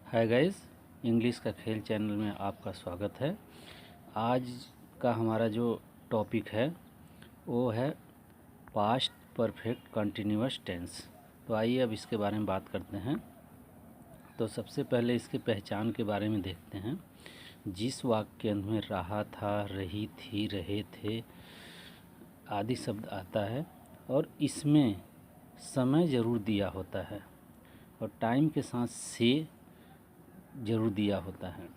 Hi guys, English का खेल channel में आपका स्वागत है। आज का हमारा जो टॉपिक है वो है पास्ट परफेक्ट कंटिन्यूअस टेंस। तो आइए अब इसके बारे में बात करते हैं। तो सबसे पहले इसकी पहचान के बारे में देखते हैं। जिस वाक्य के अंत में रहा था, रही थी, रहे थे आदि शब्द आता है और इसमें समय ज़रूर दिया होता है और टाइम के साथ से ज़रूर दिया होता है।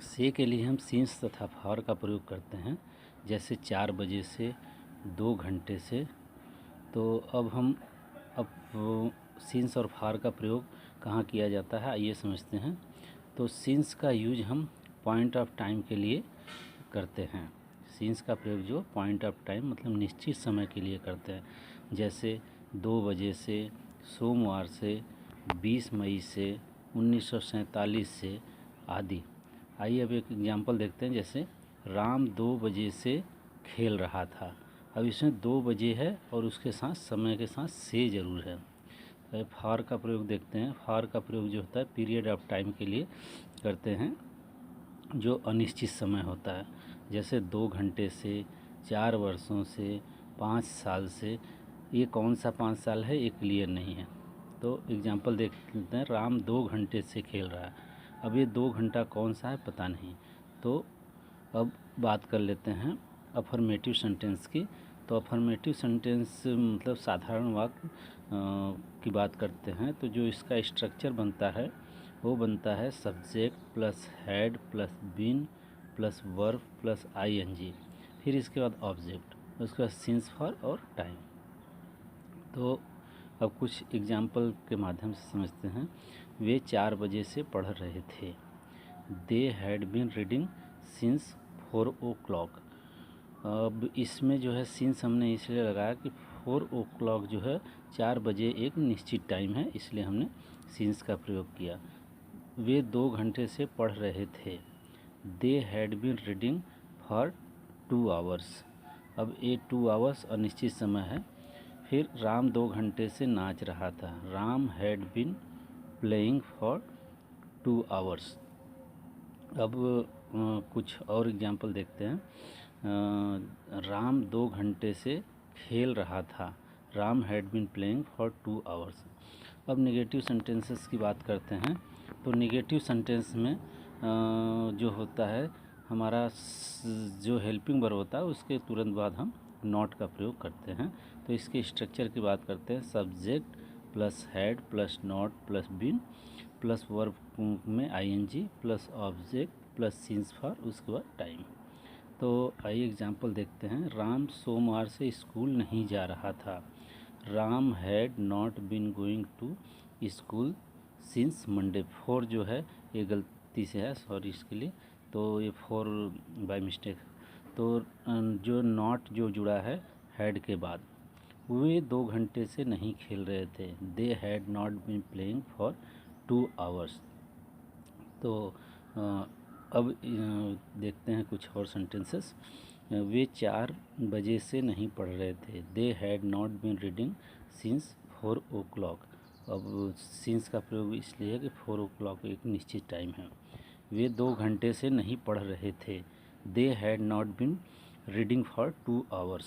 से के लिए हम सींस तथा फॉर का प्रयोग करते हैं, जैसे 4 बजे से, 2 घंटे से। तो अब सींस और फॉर का प्रयोग कहाँ किया जाता है आइए समझते हैं। तो सींस का यूज हम पॉइंट ऑफ टाइम के लिए करते हैं। सींस का प्रयोग जो पॉइंट ऑफ टाइम मतलब निश्चित समय के लिए करते हैं, जैसे 2 बजे से, सोमवार से, 20 मई से, 1947 से आदि। आइए अब एक एग्जांपल देखते हैं, जैसे राम 2 बजे से खेल रहा था। अब इसमें 2 बजे है और उसके साथ समय के साथ से ज़रूर है। तो फॉर का प्रयोग देखते हैं। फॉर का प्रयोग जो होता है पीरियड ऑफ टाइम के लिए करते हैं, जो अनिश्चित समय होता है, जैसे 2 घंटे से, 4 वर्षों से, 5 साल से। ये कौन सा 5 साल है ये क्लियर नहीं है। तो एग्जांपल देख लेते हैं। राम 2 घंटे से खेल रहा है। अब ये 2 घंटा कौन सा है पता नहीं। तो अब बात कर लेते हैं अफर्मेटिव सेंटेंस की। तो अफर्मेटिव सेंटेंस मतलब साधारण वाक्य की बात करते हैं। तो जो इसका स्ट्रक्चर बनता है वो बनता है subject plus had plus been plus verb plus ING, फिर इसके बाद ऑब्जेक्ट, उसके बाद सिंस फॉर और टाइम। तो अब कुछ एग्जाम्पल के माध्यम से समझते हैं। वे 4 बजे से पढ़ रहे थे। They had been reading since 4 o'clock। अब इसमें जो है सिंस हमने इसलिए लगाया कि 4 o'clock जो है 4 बजे एक निश्चित टाइम है, इसलिए हमने सिंस का प्रयोग किया। वे 2 घंटे से पढ़ रहे थे। They had been reading for 2 hours। अब ये 2 hours अनिश्चित समय है। फिर राम 2 घंटे से नाच रहा था। Ram had been playing for 2 hours। अब कुछ और एग्जांपल देखते हैं। राम 2 घंटे से खेल रहा था। Ram had been playing for 2 hours। अब नेगेटिव सेंटेंसेस की बात करते हैं। तो नेगेटिव सेंटेंस में जो होता है हमारा जो हेल्पिंग वर्ब होता है उसके तुरंत बाद हम नॉट का प्रयोग करते हैं। तो इसके स्ट्रक्चर की बात करते हैं। Subject plus had plus not plus been plus verb में ING plus object plus since for, उसके बाद टाइम। तो आइए एग्जांपल देखते हैं। राम सोमवार से स्कूल नहीं जा रहा था। Ram had not been going to school since Monday. 4 जो है ये गलती से है, सॉरी इसके लिए। तो ये 4 बाय मिस्टेक। तो जो नॉट जो जुड़ा है हैड के बाद, वे 2 घंटे से नहीं खेल रहे थे। They had not been playing for 2 hours। तो अब देखते हैं कुछ और सेंटेंसेस। वे 4 बजे से नहीं पढ़ रहे थे। They had not been reading since 4 o'clock। अब सिंस का प्रयोग इसलिए है कि 4 o'clock एक निश्चित टाइम है। वे 2 घंटे से नहीं पढ़ रहे थे। They had not been reading for 2 hours।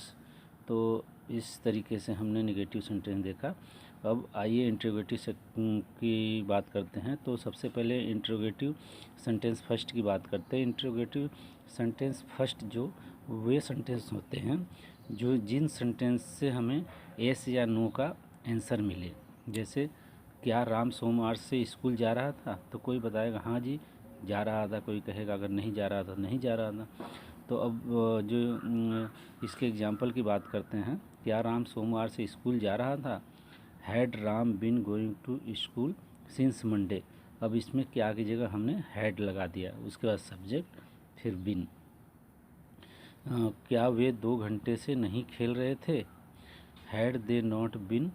तो इस तरीके से हमने नेगेटिव सेंटेंस देखा। अब आइए इंट्रोगेटिव की बात करते हैं। तो सबसे पहले इंट्रोगेटिव सेंटेंस फर्स्ट की बात करते हैं। इंट्रोगेटिव सेंटेंस फर्स्ट जो वे सेंटेंस होते हैं जो जिन सेंटेंस से हमें येस या नो का आंसर मिले। जैसे क्या राम सोमवार से स्कूल जा रहा था, तो कोई बताएगा हाँ जी जा रहा था, कोई कहेगा अगर नहीं जा रहा था नहीं जा रहा था। तो अब जो इसके एग्जाम्पल की बात करते हैं। क्या राम सोमवार से स्कूल जा रहा था। Had Ram been going to school since Monday. अब इसमें क्या की जगह हमने हैड लगा दिया, उसके बाद सब्जेक्ट फिर बीन। क्या वे 2 घंटे से नहीं खेल रहे थे। Had they not been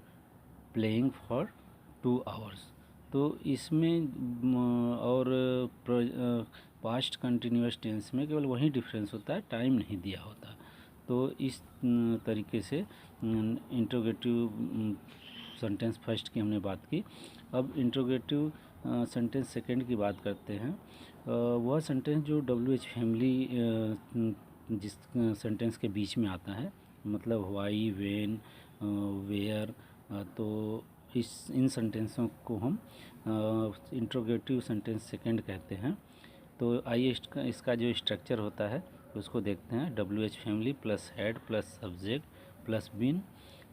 playing for 2 hours। तो इसमें और पास्ट कंटिन्यूअस टेंस में केवल वही डिफरेंस होता है, टाइम नहीं दिया होता। तो इस तरीके से इंट्रोगेटिव सेंटेंस फर्स्ट की हमने बात की। अब इंट्रोगेटिव सेंटेंस सेकंड की बात करते हैं। वह सेंटेंस जो WH फैमिली जिस सेंटेंस के बीच में आता है, मतलब वाई, वेन, वेयर, तो इन सेंटेंसों को हम इंट्रोगेटिव सेंटेंस सेकंड कहते हैं। तो आइए इसका जो स्ट्रक्चर होता है उसको देखते हैं। WH family plus head plus subject plus been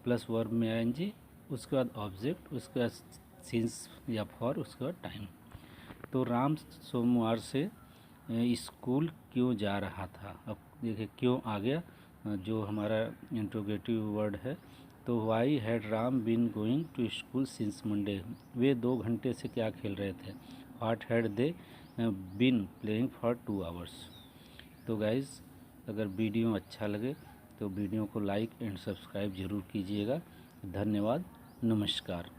plus verb में आएंगे, उसके बाद ऑब्जेक्ट, उसके बाद सिंस या फॉर, उसके बाद टाइम। तो राम सोमवार से स्कूल क्यों जा रहा था। अब देखिए क्यों आ गया, जो हमारा इंट्रोगेटिव वर्ड है। तो why had Ram been going to school since Monday. वे 2 घंटे से क्या खेल रहे थे। What had they been playing for 2 hours. तो गाइज़, अगर वीडियो अच्छा लगे तो वीडियो को लाइक एंड सब्सक्राइब ज़रूर कीजिएगा। धन्यवाद, नमस्कार।